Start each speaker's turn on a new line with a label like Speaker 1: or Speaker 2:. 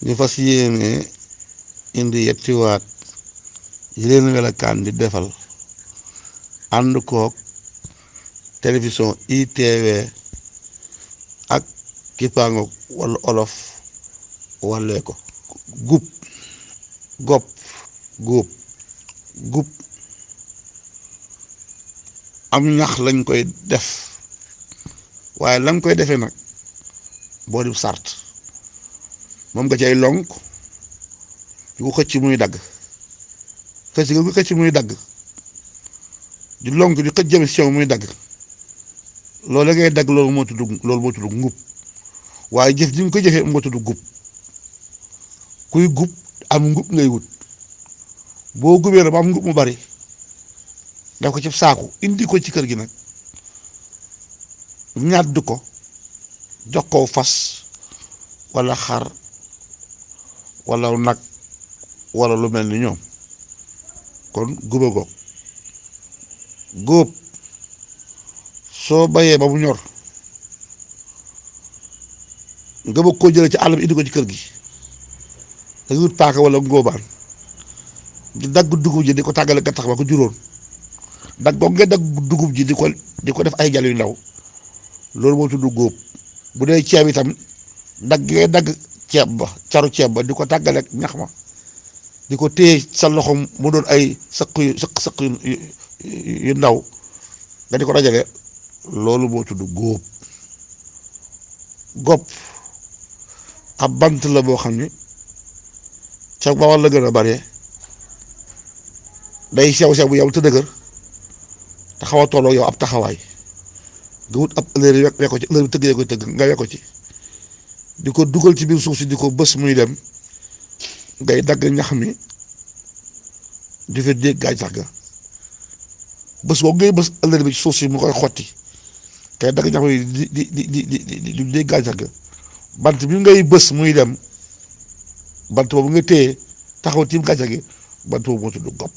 Speaker 1: ñu fas yéene indi yettiwaat yi leen welakaan di defal ànd koog télévision ITV ak kippaangoog wala olof wallee ko gub gopp góob gub am ñax lañ koy def waaye lañ koy defee nag boo di sart moom nga cay lonk di ko xëcc muy dagg xëcc nga ko xëcc muy dagg di lonk di xëcc jëme si yow muy dagg loolu ngay dagg loolu moo tudd ngub waaye jëf ji nga ko jëfee moo tudd gub kuy gub am ngub ngay wut boo gubee la ba am ngub mu bari def ko ci saaku indi ko ci kër gi nag ñàdd ko jox ko fas wala xar wala nag wala lu mel ni ñoom kon guba goog góob soo bayee ba mu ñor nga bëgg koo jëlee ci àll bi indi ko ci kër gi da nga wut paaka wala ngóobaan di dagg dugub ji di ko tàggale gattax ba ko juróon dagg goog nga dagg dugub ji di ko def ay jal yu ndaw loolu moo tudd góob bu dee ceeb itam dagg ngay dagg ceeb ba caru ceeb ba di ko tàggale ñax ma di ko téye sa loxo mu doon ay sëq yu ndaw nga di ko dajale loolu moo tudd góob gopp ab bant la boo xam ni ca Bawol la gën a bare day sew bu yow te dëgër te xaw a tolloo yow ab taxawaay nga wut ab ëllëg yi wekk ko ci ëllëg bi tëggee ko tëgg nga wekk ko ci di ko dugal ci biir suuf si di ko bës muy dem ngay dagg ñax mi di fa dégg gàncax ga bës boobu ngay bës ëllëg bi ci suuf si mu koy xotti kay dagg ñax mi di dégg gàncax ga bant bi ngay bës muy dem bant boobu nga téye taxaw tiim gàncax gi bant boobu moo tudd gopp